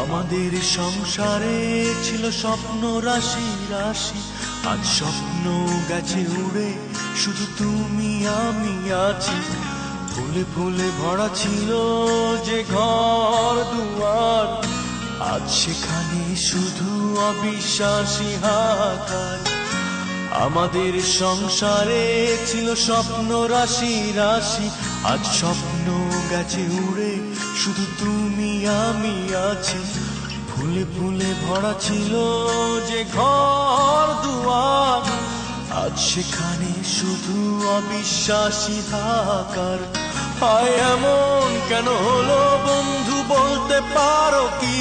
আমাদের সংসারে ছিল স্বপ্ন রাশি রাশি, আজ স্বপ্ন গেছে উড়ে, শুধু তুমি আমি আছি। ফুলে ফুলে ভরা ছিল যে ঘর দুয়ার, আজ সেখানে শুধু অবিশ্বাসী হাহাকার। আমাদের সংসারে ছিল স্বপ্ন রাশি রাশি, আজ স্বপ্ন গেছে উড়ে, শুধু তুমি আমি আছি। ফুলে ফুলে ভরা ছিল যে ঘর দুয়ার, আজ সেখানে শুধু অবিশ্বাসী হাহাকার। হায় এমন কেন হলো বন্ধু, বলতে পারো কি?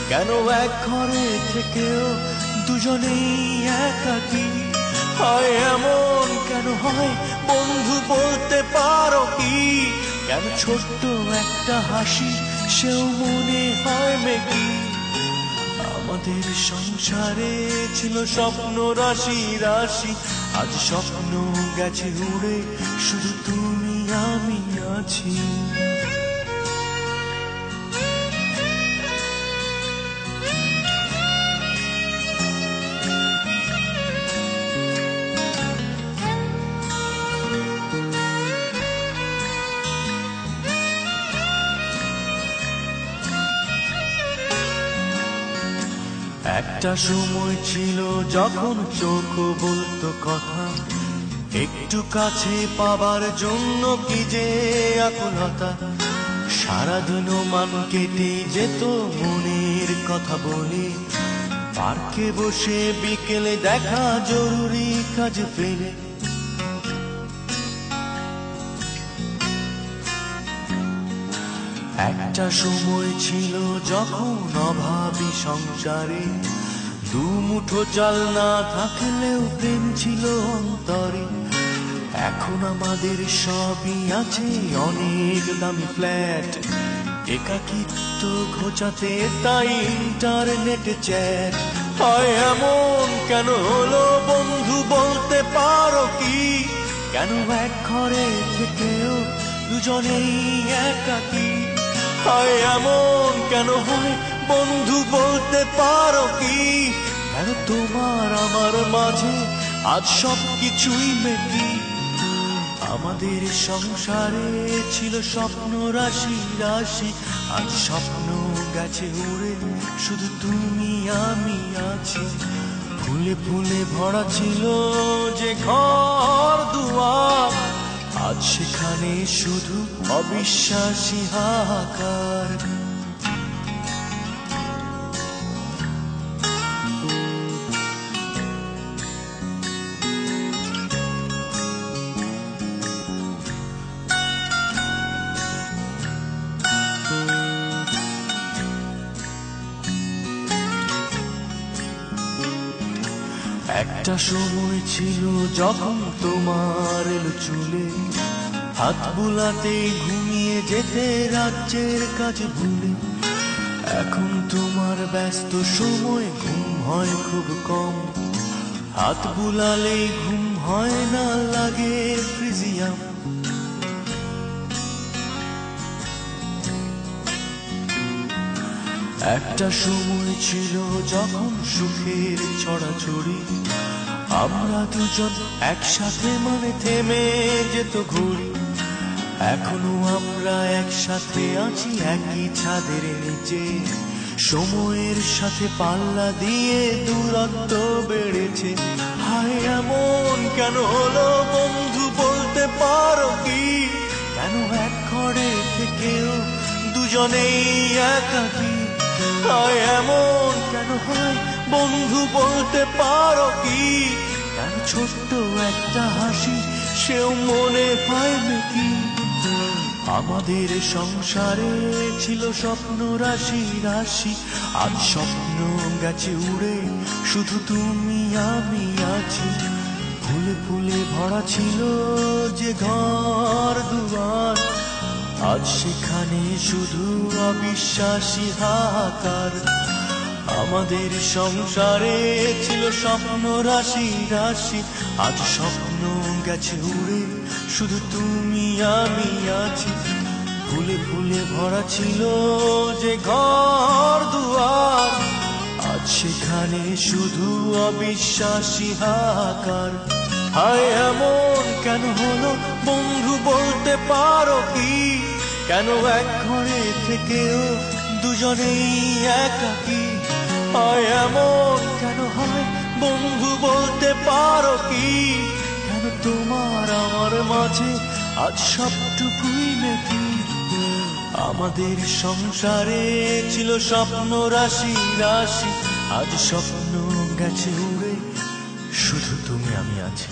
কেন এক ঘরে থেকেও দুজনেই একাকী? হায় এমন কেন হয় বন্ধু, বলতে পারো কি? কেন ছোট্ট একটা হাসি সেও মনে হয় মেকি? আমাদের সংসারে ছিল স্বপ্ন রাশি রাশি, আজ স্বপ্ন গেছে উড়ে, শুধু তুমি আমি আছি। একটা সময় ছিল যখন চোখ বলতো কথা, একটু কাছে পাবার জন্য কি যে আকুলতা। সারাদিনও মান কেটে যেত মনের কথা বলে, পার্কে বসে বিকেলে দেখা জরুরি কাজ ফেলে। একটা সময় ছিল যখন অভাবী সংসারে, দুমুঠো চাল না থাকলেও প্রেম ছিল অন্তরে। এখন আমাদের সবই আছে, অনেক দামি ফ্ল্যাট, একাকিত্ব ঘোচাতে তাই ইন্টারনেট চ্যাট। হয় এমন কেন হলো বন্ধু, বলতে পারো কি? কেন এক ঘরে থেকেও দুজনেই একাকী? হয় এমন কেন হয় বন্ধু, বলতে পারো কি? কেন তোমার আমার মাঝে আজ সব কিছুই মেকি? আমাদের সংসারে ছিল স্বপ্ন রাশি রাশি, আজ স্বপ্ন গেছে উড়ে, শুধু তুমি আমি আছি। ফুলে ফুলে ভরা ছিল যে ঘর দুয়ার, আজ সেখানে শুধু অবিশ্বাসী হাহাকার। একটা সময় ছিল যখন তোমার এলো চুলে, হাত বুলাতে ঘুমিয়ে যেতে রাজ্যের কাজ ভুলে। এখন তোমার ব্যস্ত সময় ঘুম হয় খুব কম, হাত বুলালেই ঘুম হয় না, লাগে ফ্রিজিয়াম। একটা সময় ছিল যখন সুখের ছড়াছড়ি, আমরা দুজন একসাথে মানে থেমে যেত ঘড়ি। এখনো আমরা একসাথে আছি একই ছাদের নিচে, সময়ের সাথে পাল্লা দিয়ে দূরত্ব বেড়েছে। হায় এমন কেন হলো বন্ধু, বলতে পারো কি? কেন এক ঘরে থেকেও দুজনেই একাকী? হায় এমন কেন হয় বন্ধু, বলতে পারো কি? কেন ছোট্ট একটা হাসি সেও মনে হয় নাকি? আমাদের সংসারে ছিল স্বপ্ন রাশি রাশি, আজ স্বপ্ন গেছে উড়ে, শুধু তুমি আমি আছি। ফুলে ফুলে ভরা ছিল যে ঘর দুয়ার, আজ সেখানে শুধু অবিশ্বাসী হাহাকার। আমাদের সংসারে ছিল স্বপ্ন রাশি রাশি, আজ স্বপ্ন গেছে উড়ে, শুধু তুমি আমি আছি। ফুলে ফুলে ভরা ছিল যে ঘর দুয়ার, আজ সেখানে শুধু অবিশ্বাসী হাহাকার। হায় এমন কেন হলো বন্ধু, বলতে পারো কি? কেন এক ঘরে থেকেও দুজনেই একাকী? হায় এমন কেন হয় বন্ধু, বলতে পারো কি? কেন তোমার আমার মাঝে আজ সবটুকুই নাকি? আমাদের সংসারে ছিল স্বপ্ন রাশি রাশি, আজ স্বপ্ন গেছে উড়ে, শুধু তুমি আমি আছি।